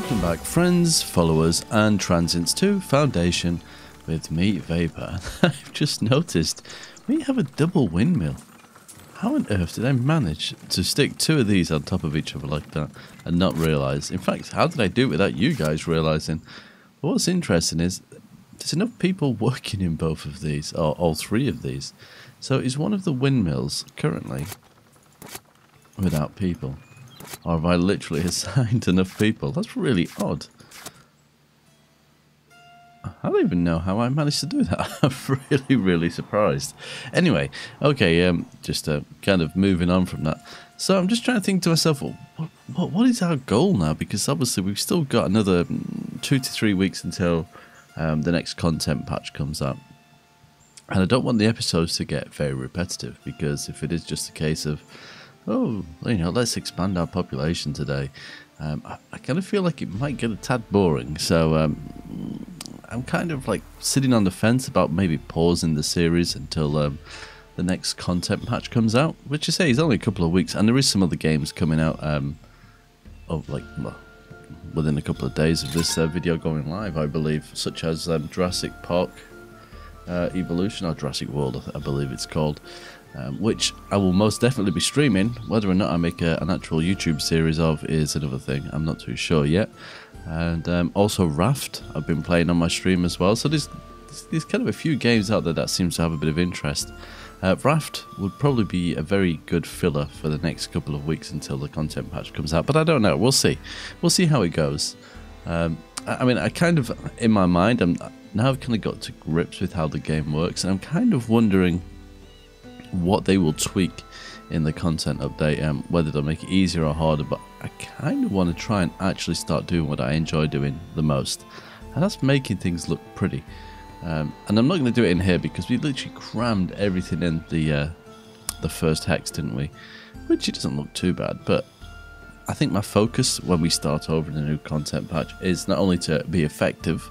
Welcome back, friends, followers, and transients to Foundation with me, Vapor. I've just noticed we have a double windmill. How on earth did I manage to stick two of these on top of each other like that and not realise? In fact, how did I do it without you guys realising? Well, what's interesting is there's enough people working in both of these, or all three of these. So is one of the windmills currently without people? Or have I literally assigned enough people? That's really odd. I don't even know how I managed to do that. I'm really surprised. Anyway, okay, just kind of moving on from that. So I'm just trying to think to myself, what is our goal now? Because obviously we've still got another 2 to 3 weeks until the next content patch comes out. And I don't want the episodes to get very repetitive, because if it is just a case of, oh, you know, let's expand our population today, I kind of feel like it might get a tad boring. So I'm kind of like sitting on the fence about maybe pausing the series until the next content patch comes out, which I say is only a couple of weeks, and there is some other games coming out within a couple of days of this video going live, I believe, such as Jurassic Park Evolution, or Jurassic World, I believe it's called. Which I will most definitely be streaming. Whether or not I make an actual YouTube series of is another thing. I'm not too sure yet. And also Raft, I've been playing on my stream as well. So there's kind of a few games out there that seems to have a bit of interest. Raft would probably be a very good filler for the next couple of weeks until the content patch comes out. But I don't know. We'll see. We'll see how it goes. I mean, I kind of, in my mind, now I've kind of got to grips with how the game works. And I'm kind of wondering what they will tweak in the content update, whether they'll make it easier or harder. But I kind of want to try and actually start doing what I enjoy doing the most, and that's making things look pretty. And I'm not going to do it in here because we literally crammed everything in the first hex, didn't we? Which it doesn't look too bad, but I think my focus when we start over in the new content patch is not only to be effective,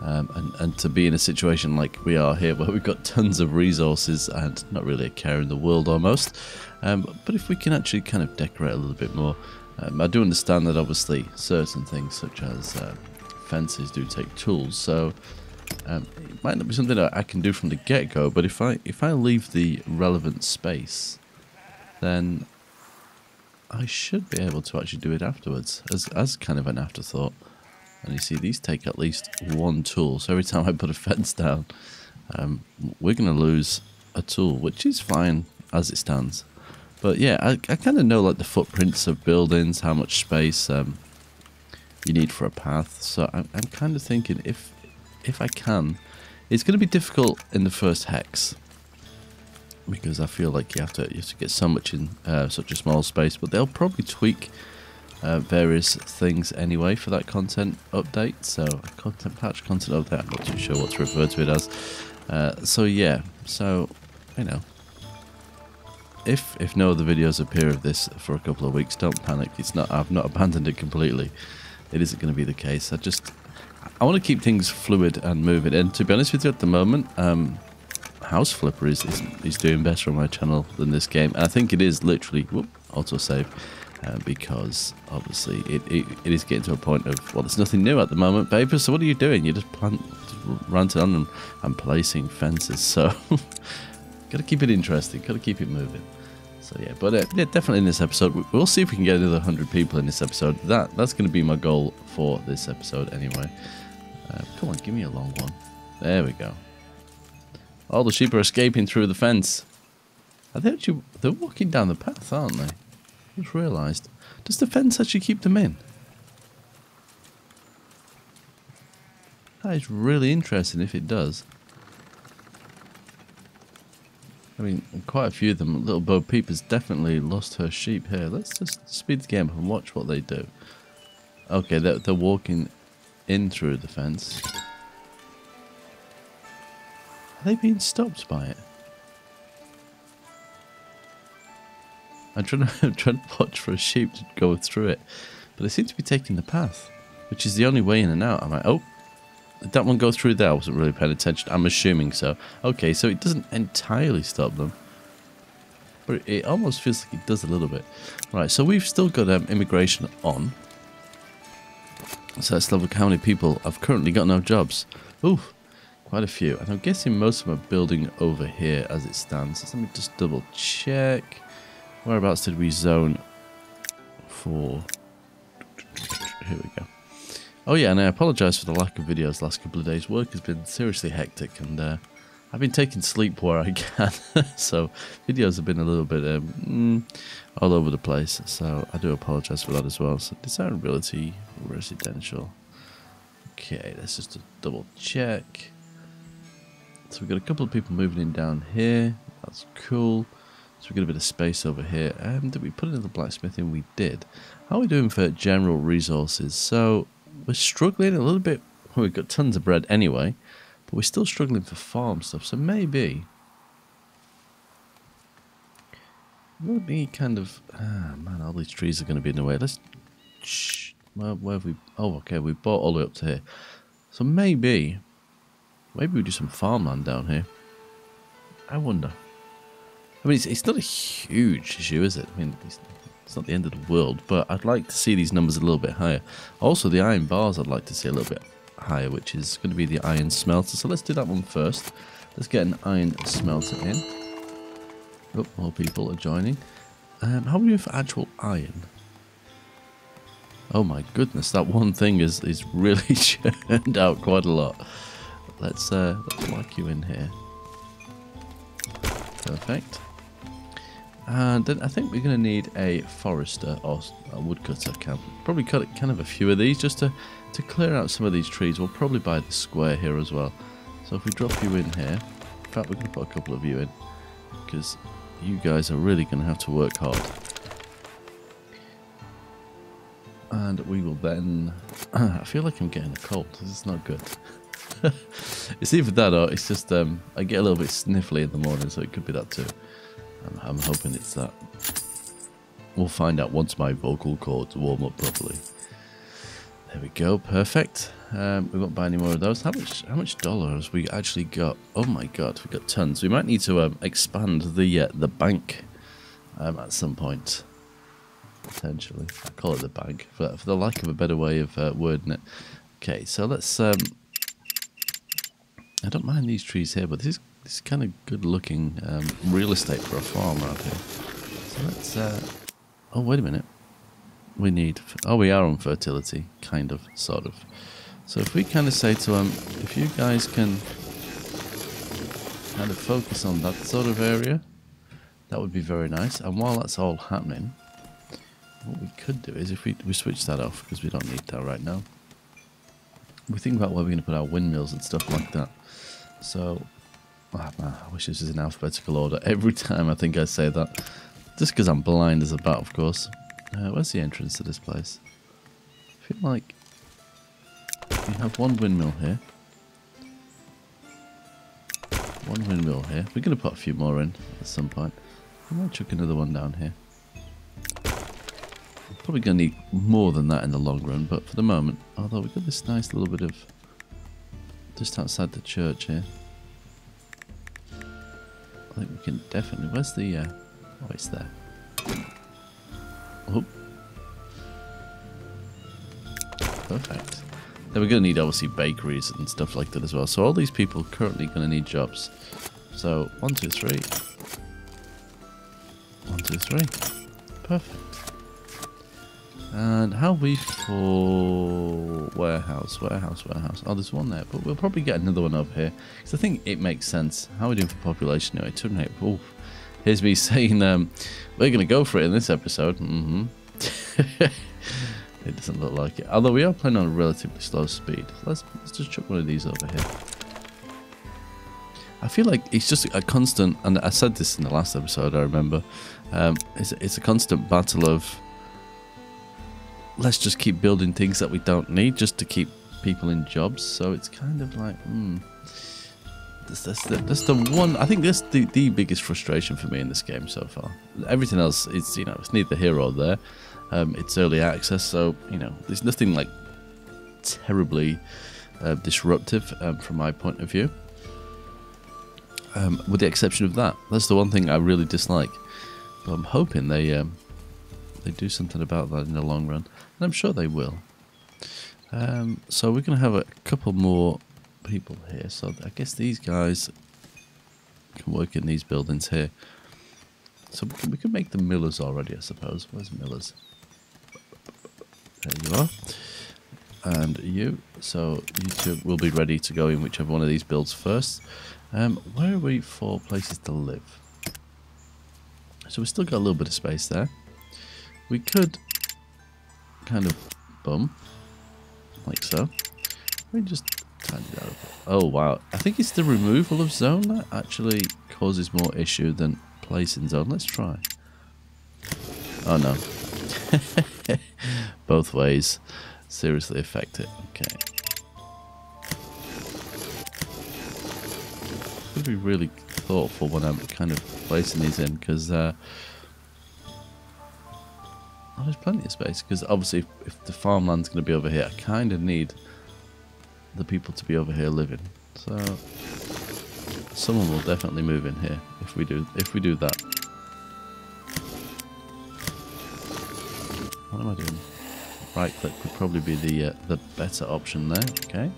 and to be in a situation like we are here, where we've got tons of resources and not really a care in the world almost, but if we can actually kind of decorate a little bit more. I do understand that obviously certain things such as fences do take tools, so it might not be something that I can do from the get-go, but if I leave the relevant space, then I should be able to actually do it afterwards as kind of an afterthought. And you see, these take at least one tool. So every time I put a fence down, we're going to lose a tool, which is fine as it stands. But yeah, I kind of know like the footprints of buildings, how much space you need for a path. So I'm kind of thinking if I can, it's going to be difficult in the first hex, because I feel like you have to get so much in such a small space. But they'll probably tweak various things anyway for that content update. So content patch, content update, I'm not too sure what to refer to it as. So yeah, so you know, if no other videos appear of this for a couple of weeks, don't panic. It's not, I've not abandoned it completely. It isn't going to be the case. I want to keep things fluid and moving. And to be honest with you, at the moment, House Flipper is doing better on my channel than this game. And I think it is literally autosave. Because obviously it is getting to a point of, well, there's nothing new at the moment, Vapor, so what are you doing? You're just ranting on and placing fences, so gotta keep it interesting, gotta keep it moving. So yeah, but yeah, definitely in this episode, we'll see if we can get another 100 people in this episode. That's going to be my goal for this episode anyway. Come on, give me a long one. There we go. All the sheep are escaping through the fence. They're walking down the path, aren't they? I just realised. Does the fence actually keep them in? That is really interesting if it does. I mean, quite a few of them. Little Bo Peep has definitely lost her sheep here. Let's just speed the game up and watch what they do. Okay, they're walking in through the fence. Are they being stopped by it? I'm trying to watch for a sheep to go through it, but they seem to be taking the path, which is the only way in and out. I'm like, oh, did that one go through there? I wasn't really paying attention. I'm assuming so. Okay, so it doesn't entirely stop them, but it almost feels like it does a little bit. Right, so we've still got immigration on. So let's look how many people have currently got no jobs. Ooh, quite a few. And I'm guessing most of them are building over here as it stands. So let me just double check. Whereabouts did we zone for? Here we go. Oh yeah, and I apologise for the lack of videos the last couple of days. Work has been seriously hectic, and I've been taking sleep where I can. So videos have been a little bit all over the place. So I do apologise for that as well. So desirability, residential. Okay, let's just double check. So we've got a couple of people moving in down here. That's cool. So we've got a bit of space over here. Did we put in the blacksmithing? We did. How are we doing for general resources? So we're struggling a little bit. Well, we've got tons of bread anyway, but we're still struggling for farm stuff. So maybe we'll be kind of... man, all these trees are going to be in the way. Let's... Shh. Where have we... Oh, okay, we bought all the way up to here. So maybe we do some farmland down here. I wonder. I mean, it's not a huge issue, is it? I mean, it's not the end of the world, but I'd like to see these numbers a little bit higher. Also, the iron bars I'd like to see a little bit higher, which is going to be the iron smelter. So let's do that one first. Let's get an iron smelter in. Oh, more people are joining. How are we doing for actual iron? Oh my goodness, that one thing is really churned out quite a lot. Let's whack you in here. Perfect. And then I think we're going to need a forester or a woodcutter. Probably cut kind of a few of these just to clear out some of these trees. We'll probably buy the square here as well. So if we drop you in here, in fact we're going to put a couple of you in because you guys are really going to have to work hard. And we will then... I feel like I'm getting a cold. This is not good. It's either that or it's just I get a little bit sniffly in the morning, so it could be that too. I'm hoping it's that. We'll find out once my vocal cords warm up properly. There we go, perfect. We won't buy any more of those. How much dollars we actually got? Oh my god, we got tons. We might need to expand the bank at some point. Potentially, I call it the bank for the lack of a better way of wording it. Okay, so let's. I don't mind these trees here, but this is kind of good looking real estate for a farm around here. So let's. Oh wait a minute. We need. Oh, we are on fertility, kind of, sort of. So if we kind of say to them, if you guys can kind of focus on that sort of area, that would be very nice. And while that's all happening, what we could do is if we switch that off because we don't need that right now. We think about where we're going to put our windmills and stuff like that. So, oh man, I wish this was in alphabetical order. Every time I think I say that, just because I'm blind as a bat, of course. Where's the entrance to this place? I feel like we have one windmill here. One windmill here. We're going to put a few more in at some point. We might chuck another one down here. Probably going to need more than that in the long run, but for the moment, although we've got this nice little bit of just outside the church here. I think we can definitely. Where's the? Oh, it's there. Oh, perfect. Then we're going to need obviously bakeries and stuff like that as well. So all these people are currently going to need jobs. So 1, 2, 3. 1, 2, 3. Perfect. And how are we for warehouse? Oh, there's one there, but we'll probably get another one over here because I think it makes sense. How are we doing for population anyway? 208. Oh, here's me saying we're going to go for it in this episode. It doesn't look like it. Although we are playing on a relatively slow speed. Let's just chuck one of these over here. I feel like it's just a constant, and I said this in the last episode, I remember. It's a constant battle of let's just keep building things that we don't need just to keep people in jobs. So it's kind of like, that's the one. I think that's the biggest frustration for me in this game so far. Everything else is, it's neither here or there. It's early access, so there's nothing like terribly disruptive from my point of view. With the exception of that, that's the one thing I really dislike. But I'm hoping they do something about that in the long run, and I'm sure they will. So we're going to have a couple more people here. So I guess these guys can work in these buildings here. So we can make them millers already, I suppose. Where's millers? There you are. And you. So you two will be ready to go in whichever one of these builds first. Where are we for places to live? So we've still got a little bit of space there. We could kind of boom, like so. We just tidy that up. Oh wow, I think it's the removal of zone that actually causes more issue than placing zone. Let's try. Oh no. Both ways seriously affect it. Okay. Gotta be really thoughtful when I'm kind of placing these in, because oh, there's plenty of space, because obviously if the farmland's going to be over here, I kind of need the people to be over here living. So someone will definitely move in here if we do that. What am I doing? Right click would probably be the better option there. Okay,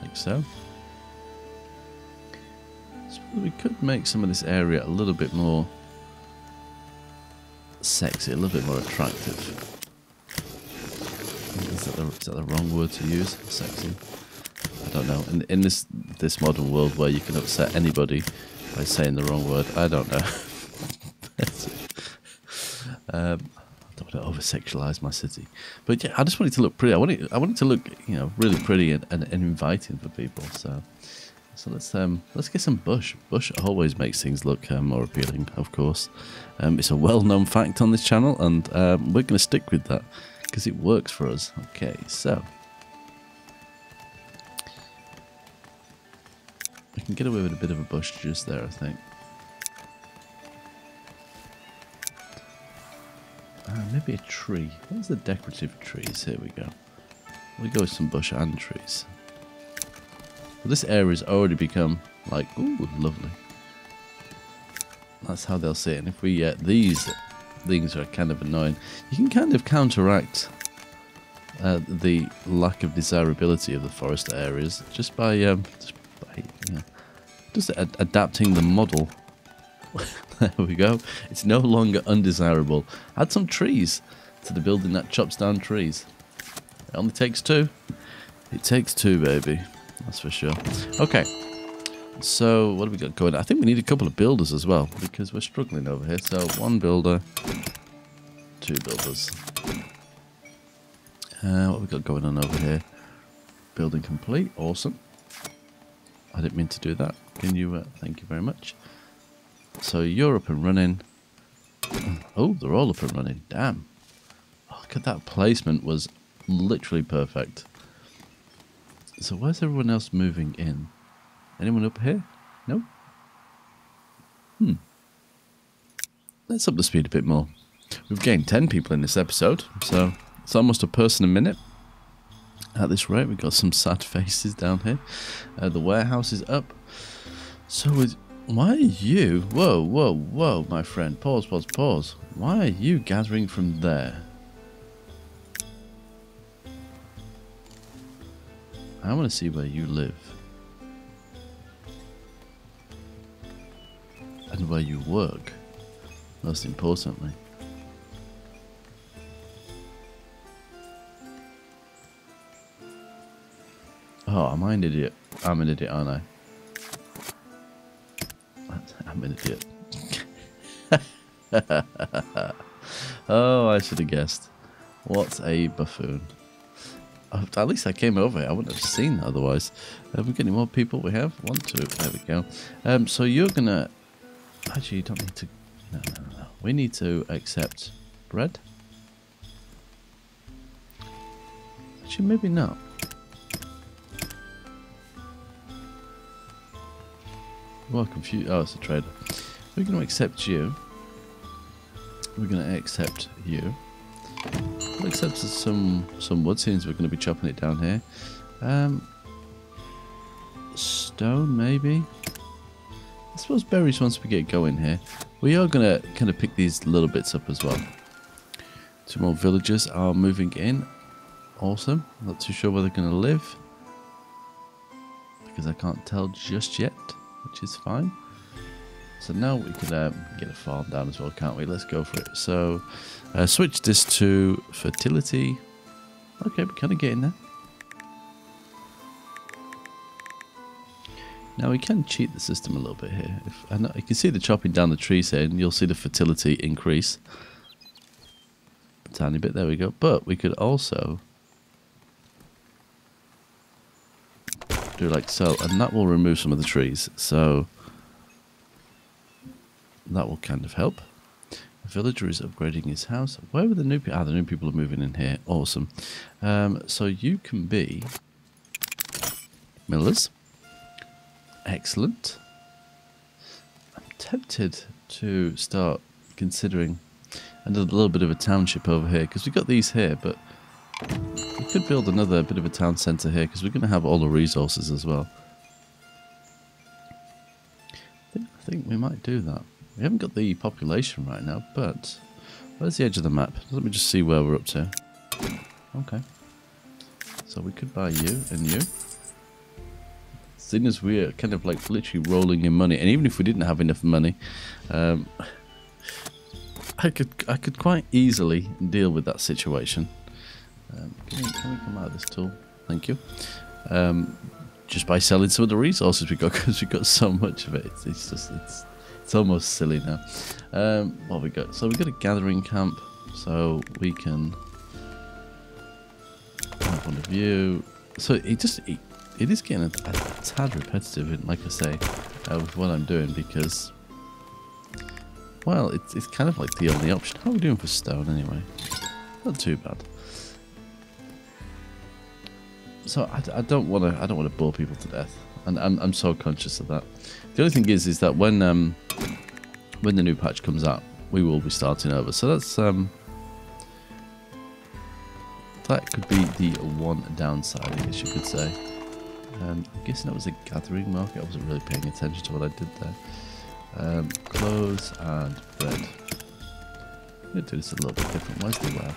like so. We could make some of this area a little bit more sexy, a little bit more attractive. Is that the wrong word to use? Sexy? I don't know. In this modern world where you can upset anybody by saying the wrong word, I don't know. I don't want to over-sexualize my city, but yeah, I just want it to look pretty. I want it to look, you know, really pretty and inviting for people. So let's get some bush. Bush always makes things look more appealing, of course. It's a well-known fact on this channel, and we're going to stick with that because it works for us. Okay, so I can get away with a bit of a bush just there, I think. Maybe a tree. Where's the decorative trees? Here we go. We'll go with some bush and trees. Well, this area's already become like, ooh, lovely. That's how they'll see it. And if we these things are kind of annoying, you can kind of counteract the lack of desirability of the forest areas just by you know, just adapting the model. There we go. It's no longer undesirable. Add some trees to the building that chops down trees. It only takes two. It takes two, baby. That's for sure. Okay. So, what have we got going? I think we need a couple of builders as well, because we're struggling over here. So, one builder, two builders. What have we got going on over here? Building complete. Awesome. I didn't mean to do that. Can you, thank you very much. So you're up and running. Oh, they're all up and running. Damn. Oh, look at that placement, was literally perfect. So where's everyone else moving in? Anyone up here? No? Let's up the speed a bit more. We've gained 10 people in this episode, so it's almost a person a minute. At this rate, we've got some sad faces down here. The warehouse is up. So with... Why are you... Whoa, whoa, whoa, my friend. Pause, pause, pause. Why are you gathering from there? I want to see where you live. And where you work. Most importantly. Oh, am I an idiot? I'm an idiot, aren't I? I'm an idiot. Oh, I should have guessed. What a buffoon. Oh, at least I came over here. I wouldn't have seen that otherwise. Have we got any more people? We have 1, 2. There we go. So you're gonna... Actually, you don't need to... No. We need to accept bread. Actually, maybe not. Well, confused. Oh, it's a trader. We're going to accept you. We're going to accept you. We'll accept some wood, since we're going to be chopping it down here. Stone, maybe. I suppose berries once we get going here. We are going to kind of pick these little bits up as well. 2 more villagers are moving in. Awesome. Not too sure where they're going to live, because I can't tell just yet, which is fine. So now we can get a farm down as well, can't we? Let's go for it. So switch this to fertility. Okay, we're kind of getting there. Now we can cheat the system a little bit here. I know, you can see the chopping down the trees here, and you'll see the fertility increase a tiny bit. There we go. But we could also do like so, and that will remove some of the trees. So that will kind of help. The villager is upgrading his house. Where were the new people? Ah, the new people are moving in here. Awesome. So you can be millers. Excellent. I'm tempted to start considering another little bit of a township over here, because we've got these here, but we could build another bit of a town centre here, because we're going to have all the resources as well. I think we might do that. We haven't got the population right now, but where's the edge of the map? Let me just see where we're up to. Okay. So we could buy you and you. Seeing as we're kind of like literally rolling in money, and even if we didn't have enough money, I could quite easily deal with that situation. Can we come out of this tool? Thank you. Just by selling some of the resources we got, because we got so much of it. It's almost silly now. What we got? So we got a gathering camp, so we can have one of you. So it is getting a tad repetitive, like I say, with what I'm doing, because, well, it's kind of like the only option. How are we doing for stone anyway? Not too bad. So I don't want to bore people to death, and I'm so conscious of that. The only thing is that when the new patch comes out, we will be starting over. So that's that could be the one downside, I guess you could say. I'm guessing that was a gathering market. I wasn't really paying attention to what I did there. Clothes and bread. I'm going to do this a little bit different. Where's the well?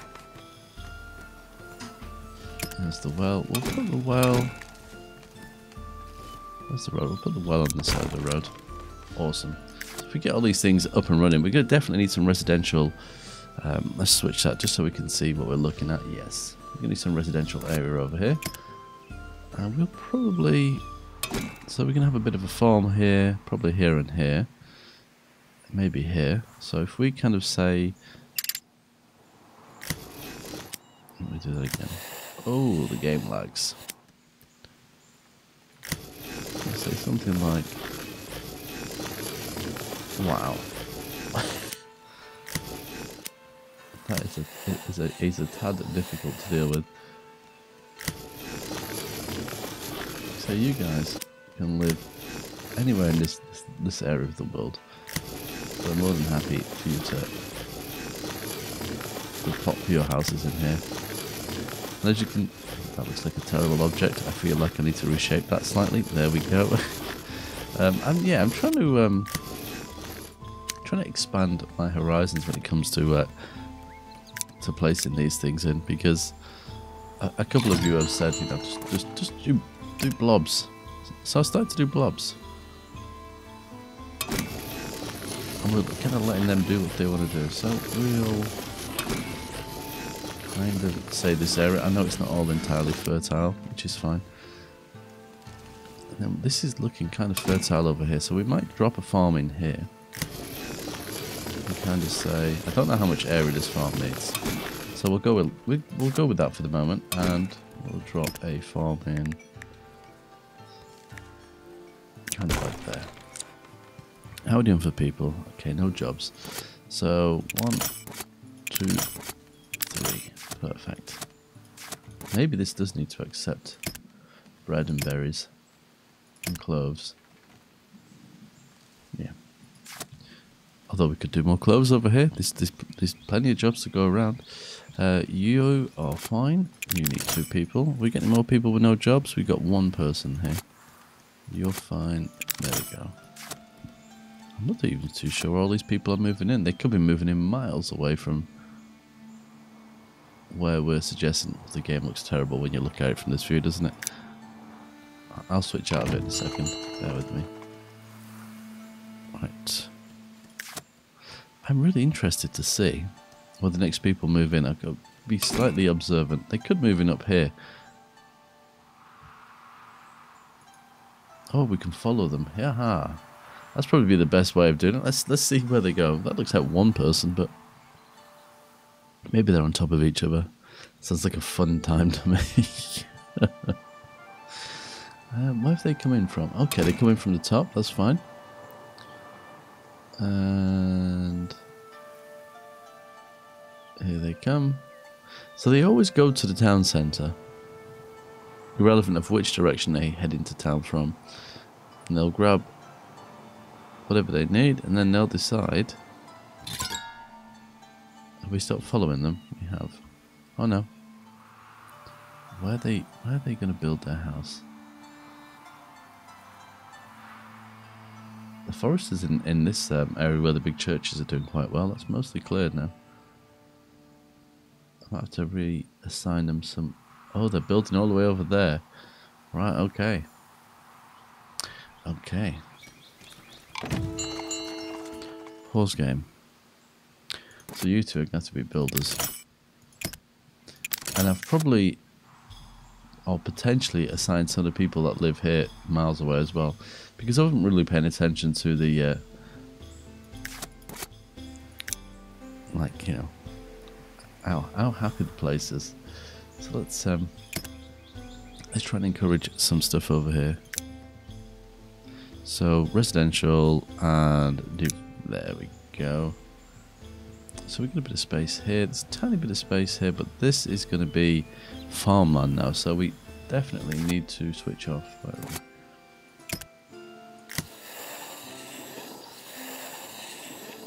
There's the well. We'll put the well... Where's the road? We'll put the well on the side of the road. Awesome. So if we get all these things up and running, we're going to definitely need some residential... let's switch that just so we can see what we're looking at. Yes. We're going to need some residential area over here. And we'll probably... So we're going to have a bit of a farm here, probably here and here. Maybe here. So if we kind of say... Let me do that again. Oh, the game lags. Let's say something like... Wow. That is a tad difficult to deal with. So you guys can live anywhere in this area of the world. So I'm more than happy for you to pop your houses in here. And as you can, that looks like a terrible object. I feel like I need to reshape that slightly. There we go. And yeah, I'm trying to expand my horizons when it comes to placing these things in, because a couple of you have said, you know, just do blobs. So I started to do blobs. And we're kind of letting them do what they want to do. So we'll kind of say this area. I know it's not all entirely fertile, which is fine. And then this is looking kind of fertile over here, so we might drop a farm in here. And kind of say, I don't know how much area this farm needs, so we'll go with that for the moment, and we'll drop a farm in. Kind of like there. How are we doing for people? Okay, no jobs. So 1, 2, 3. Perfect. Maybe this does need to accept bread and berries and cloves. Yeah. Although we could do more cloves over here. There's plenty of jobs to go around. You are fine. You need 2 people. We're getting more people with no jobs. We've got 1 person here. You're fine. There we go. I'm not even too sure all these people are moving in. They could be moving in miles away from where we're suggesting the game looks terrible when you look at it from this view, doesn't it? I'll switch out of it in a second. Bear with me. Right. I'm really interested to see where the next people move in. I've got to be slightly observant. They could move in up here. Oh, we can follow them. Yaha. That's probably the best way of doing it. Let's see where they go. That looks like one person, but maybe they're on top of each other. Sounds like a fun time to me. Where have they come in from? Okay, they come in from the top. That's fine. And here they come. So they always go to the town centre, irrelevant of which direction they head into town from. And they'll grab whatever they need, and then they'll decide. Have we stopped following them? We have. Oh no. Where are they going to build their house? The forest is in this area where the big churches are doing quite well. That's mostly cleared now. I might have to reassign them some... Oh, they're building all the way over there. Right, okay. Okay. Pause game. So you two are going to be builders. And I've probably, or potentially, assigned some of the people that live here miles away as well. Because I wasn't really paying attention to the, like, you know, how happy the place is. So let's try and encourage some stuff over here. So residential and there we go. So we've got a bit of space here. There's a tiny bit of space here, but this is going to be farmland now. So we definitely need to switch off.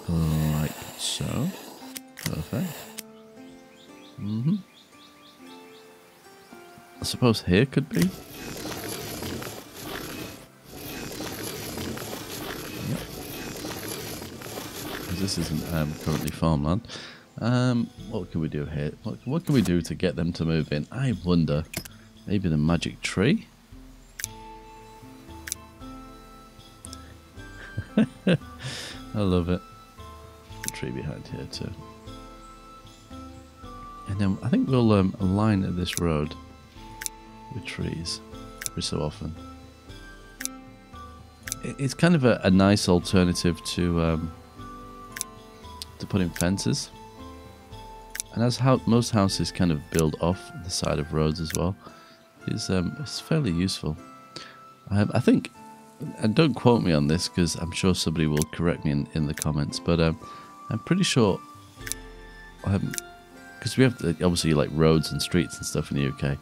Like so. Perfect. I suppose here could be. Yep. This isn't currently farmland. What can we do here? What can we do to get them to move in? I wonder. Maybe the magic tree? I love it. The tree behind here too. And then I think we'll align this road with trees every so often. It's kind of a nice alternative to put in fences. And as most houses kind of build off the side of roads as well, it's fairly useful. I think, and don't quote me on this because I'm sure somebody will correct me in the comments, but I'm pretty sure, because we have obviously like roads and streets and stuff in the UK,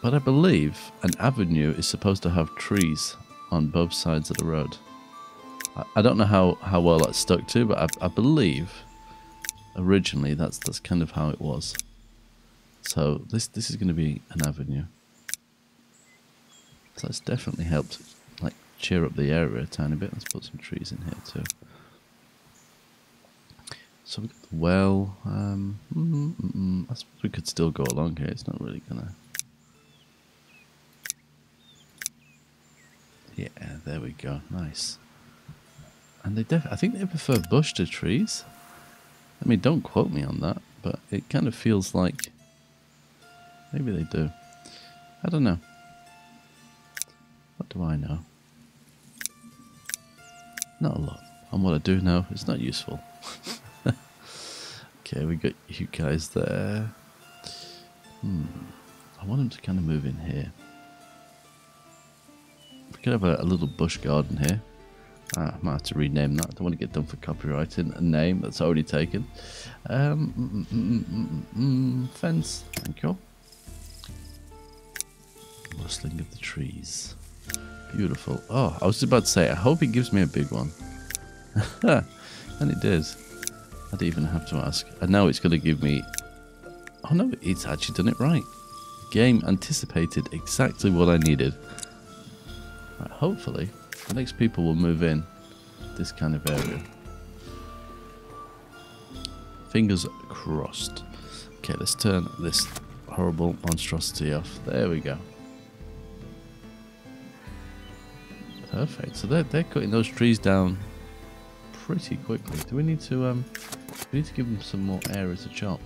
but I believe an avenue is supposed to have trees on both sides of the road. I don't know how well that's stuck to, but I believe originally that's kind of how it was. So this is going to be an avenue. So it's definitely helped like cheer up the area a tiny bit. Let's put some trees in here too. So we've got the well. I suppose we could still go along here. It's not really gonna. Yeah, there we go. Nice. And I think they prefer bush to trees. I mean, don't quote me on that, but it kind of feels like maybe they do. I don't know. What do I know? Not a lot. And what I do know is not useful. Okay, we got you guys there. I want them to kind of move in here. We could have a little bush garden here. I might have to rename that. I don't want to get done for copyrighting a name that's already taken. Fence. Thank you. Rustling of the trees. Beautiful. Oh, I was about to say, I hope it gives me a big one. And it does. I didn't even have to ask. And now it's going to give me... Oh no, it's actually done it right. The game anticipated exactly what I needed. Right, hopefully, the next people will move in this kind of area. Fingers crossed. Okay, let's turn this horrible monstrosity off. There we go. Perfect. So they're cutting those trees down pretty quickly. Do we need to give them some more area to chop?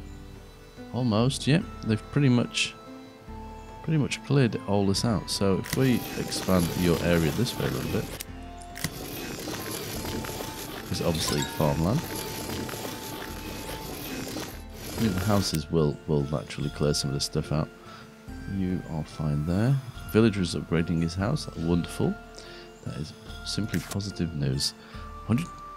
Almost. Yep. They've pretty much cleared all this out. So if we expand your area this way a little bit, because obviously farmland. I mean, the houses will naturally clear some of this stuff out. You are fine there. Villager is upgrading his house. Wonderful. That is simply positive news.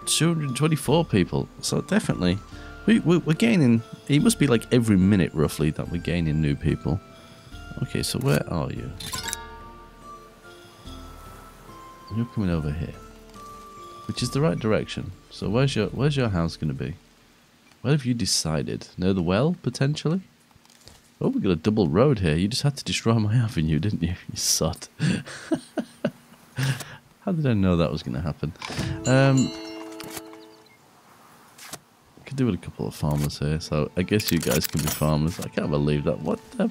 224 people. So definitely, we're gaining. It must be like every minute roughly that we're gaining new people. Okay, so where are you? You're coming over here, which is the right direction. So where's your house going to be? Where have you decided? Near the well, potentially? Oh, we've got a double road here. You just had to destroy my avenue, didn't you? You sod. How did I know that was going to happen? Could do with a couple of farmers here, so I guess you guys can be farmers. I can't believe that. What the...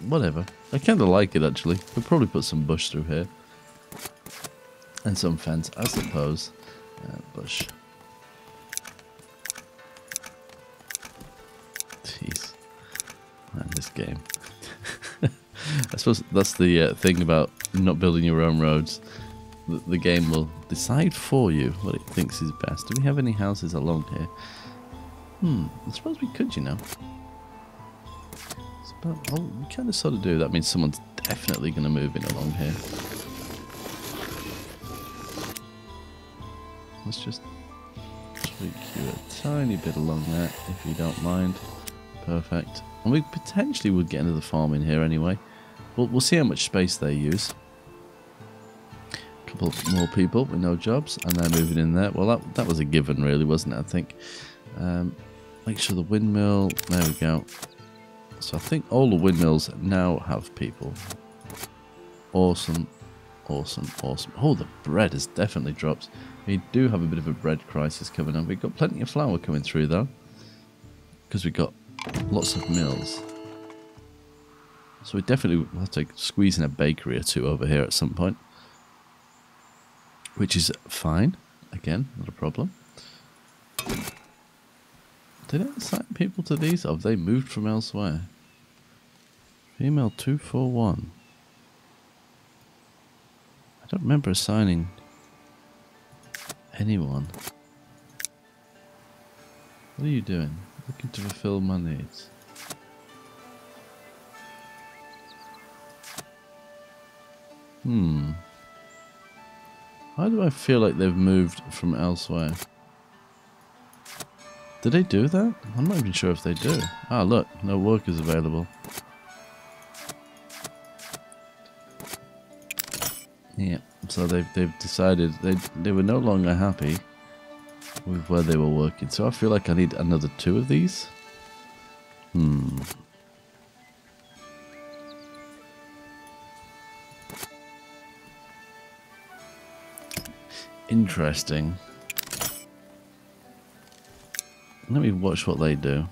Whatever. I kind of like it, actually. We'll probably put some bush through here. And some fence, I suppose. Bush. Jeez. Man, this game. I suppose that's the thing about not building your own roads. The game will decide for you what it thinks is best. Do we have any houses along here? I suppose we could, you know. Oh, we kind of sort of do. That means someone's definitely going to move in along here. Let's just tweak you a tiny bit along there, if you don't mind. Perfect. And we potentially would get another farm in here anyway. We'll see how much space they use. A couple more people with no jobs, and they're moving in there. Well, that was a given, really, wasn't it? I think. Make sure the windmill. There we go. So I think all the windmills now have people. Awesome, awesome, awesome. Oh, the bread has definitely dropped. We do have a bit of a bread crisis coming on. We've got plenty of flour coming through though, because we've got lots of mills. So we definitely will have to squeeze in a bakery or two over here at some point, which is fine. Again, not a problem. Did I assign people to these? Or have they moved from elsewhere? Female 241. I don't remember assigning anyone. What are you doing? Looking to fulfill my needs. Why do I feel like they've moved from elsewhere? Did they do that? I'm not even sure if they do. Ah, look, no workers available. Yeah, so they've decided they were no longer happy with where they were working. So I feel like I need another 2 of these. Interesting. Let me watch what they do.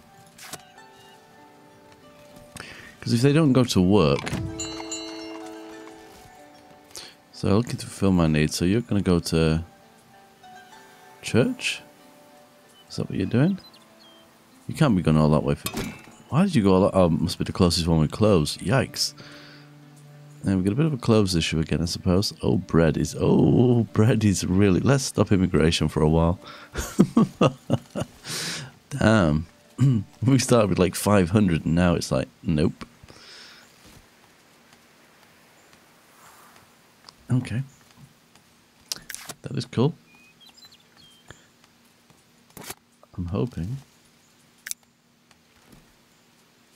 Because if they don't go to work... So looking to fulfill my needs. So you're going to go to... church? Is that what you're doing? You can't be going all that way for... Why did you go all that... Oh, must be the closest one with clothes. Yikes. And we've got a bit of a clothes issue again, I suppose. Oh, bread is... Oh, bread is really... Let's stop immigration for a while. Damn. We started with like 500 and now it's like, nope. Okay. That is cool. I'm hoping.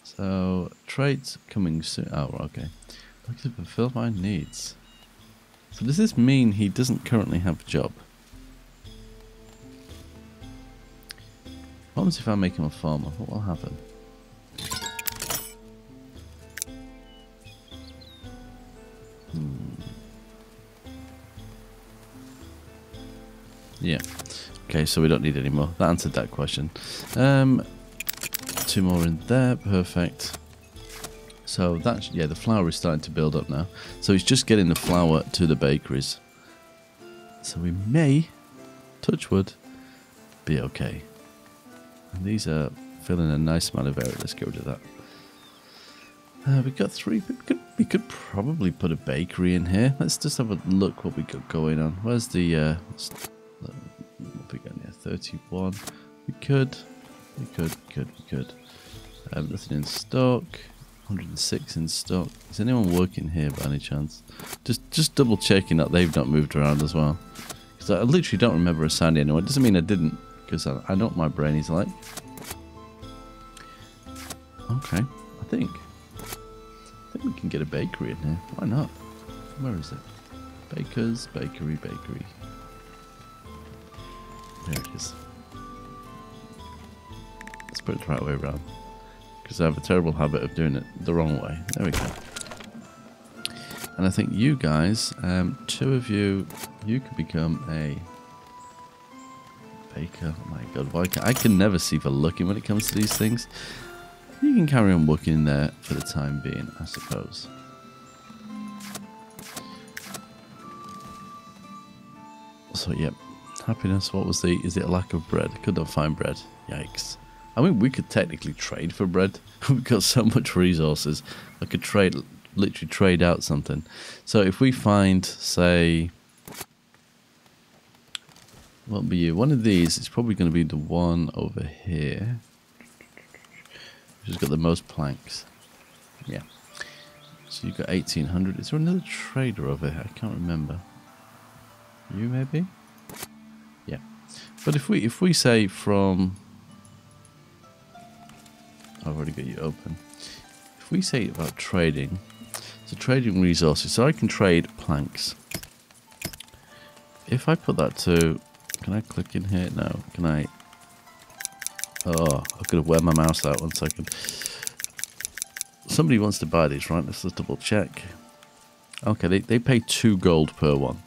So, traits coming soon. Oh, okay. Looking to fulfill my needs. So does this mean he doesn't currently have a job? What happens if I make him a farmer? What will happen? Yeah. Okay, so we don't need any more. That answered that question. 2 more in there. Perfect. So that's, yeah, the flour is starting to build up now. So it's just getting the flour to the bakeries. So we may, touch wood, be okay. And these are filling a nice amount of area. Let's get rid of that. We've got 3. We could probably put a bakery in here. Let's just have a look what we got going on. Where's the... what we got here? 31. We could. Nothing in stock. 106 in stock. Is anyone working here by any chance? Just double checking that they've not moved around as well. Because I literally don't remember assigning anyone. It doesn't mean I didn't, because I know what my brain is like. Okay, I think we can get a bakery in here. Why not? Where is it? Bakers, bakery. There it is. Let's put it the right way around. Because I have a terrible habit of doing it the wrong way. There we go. And I think you guys, 2 of you, you could become a baker. Oh my god, why can't I can never see for looking when it comes to these things. You can carry on working in there for the time being, I suppose. So, yep. Happiness, what was is it a lack of bread? I could not find bread. Yikes. I mean, we could technically trade for bread. We've got so much resources. I could literally trade out something. So if we find, say, what would be you? One of these is probably going to be the one over here. Which has got the most planks. Yeah. So you've got 1800. Is there another trader over here? I can't remember. You maybe? Yeah. But if we say from... I've already got you open. If we say about trading, so trading resources, so I can trade planks. If I put that to, can I click in here? No. Can I? Oh, I've got to wear my mouse out 1 second. Somebody wants to buy these, right? Let's just double check. Okay, they pay 2 gold per one.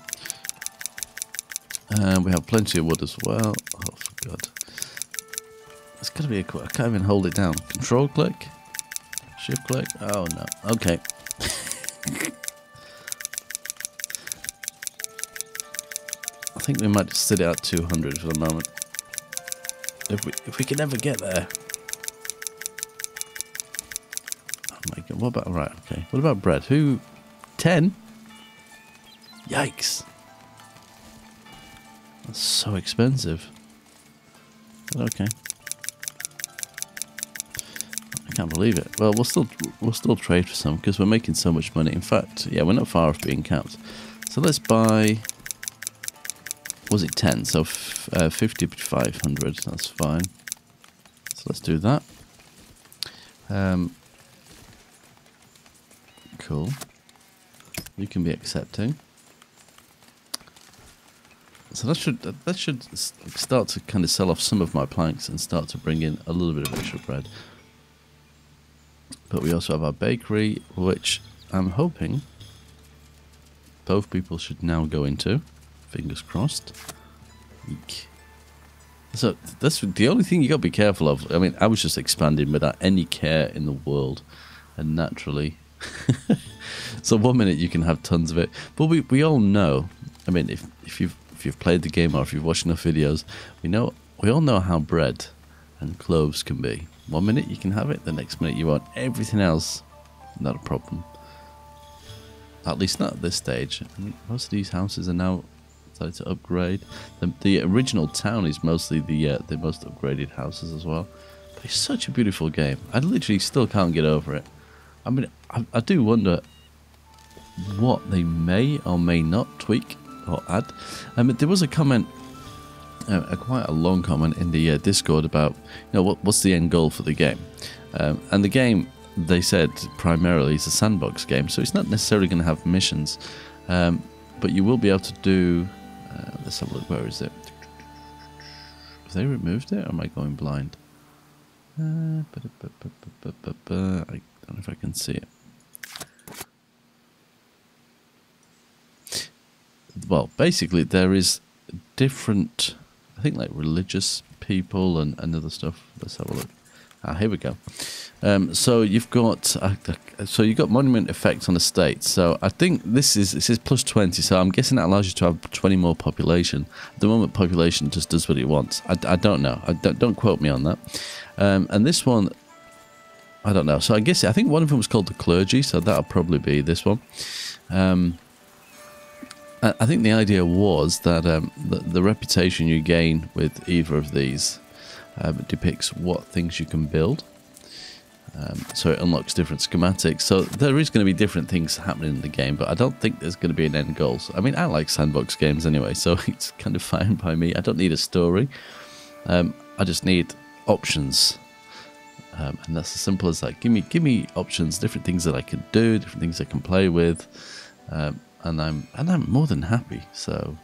And we have plenty of wood as well. Oh, for God. It's got to be a quick. I can't even hold it down. Control click. Shift click. Oh no. Okay. I think we might just sit it at 200 for the moment. If we can ever get there. Oh my god. What about right? Okay. What about bread? 10? Yikes. That's so expensive. But okay. I can't believe it. Well, we'll still trade for some because we're making so much money. In fact, yeah, we're not far off being capped. So let's buy. Was it 10? So 50 to 500. That's fine. So let's do that. Cool. You can be accepting. So that should start to kind of sell off some of my planks and start to bring in a little bit of extra bread. But we also have our bakery, which I'm hoping both people should now go into. Fingers crossed. Eek. So that's the only thing you got to be careful of. I mean, I was just expanding without any care in the world, and naturally. So 1 minute you can have tons of it, but we all know. I mean, if you've played the game or if you've watched enough videos, we all know how bread and cloves can be. 1 minute you can have it, the next minute you want everything else. Not a problem. At least not at this stage. I mean, most of these houses are now starting to upgrade. The original town is mostly the most upgraded houses as well. But it's such a beautiful game. I literally still can't get over it. I mean, I do wonder what they may or may not tweak or add. There was a comment, quite a long comment in the Discord about, what's the end goal for the game? And the game, they said, primarily is a sandbox game, so it's not necessarily going to have missions, but you will be able to do. Let's have a look. Where is it? Have they removed it? Or am I going blind? I don't know if I can see it. Well, basically, there is different I think like religious people and other stuff. Let's have a look. Ah, here we go. So you've got monument effect on the state. So I think this is plus 20. So I'm guessing that allows you to have 20 more population. At the moment, population just does what it wants. I don't know. Don't quote me on that. And this one, I don't know. So I think one of them was called the clergy. So that'll probably be this one. I think the idea was that the reputation you gain with either of these depicts what things you can build. So it unlocks different schematics. So there is going to be different things happening in the game, but I don't think there's going to be an end goal. So, I mean, I like sandbox games anyway, so it's kind of fine by me. I don't need a story. I just need options. And that's as simple as that. Give me options, different things that I can do, different things I can play with. And I'm more than happy. So,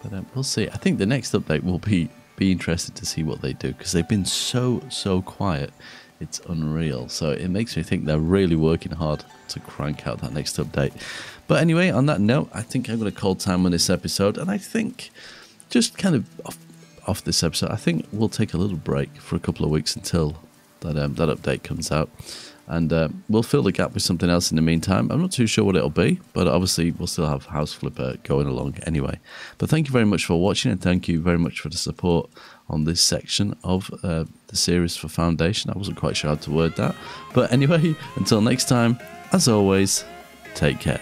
but we'll see. I think the next update will be interested to see what they do, because they've been so quiet. It's unreal. So it makes me think they're really working hard to crank out that next update. But anyway, on that note, I think I'm going to call time on this episode, and I think just kind of off this episode, I think we'll take a little break for a couple of weeks until that update comes out. And we'll fill the gap with something else in the meantime. I'm not too sure what it'll be, but obviously we'll still have House Flipper going along anyway. But thank you very much for watching, and thank you very much for the support on this section of the series for Foundation. I wasn't quite sure how to word that. But anyway, until next time, as always, take care.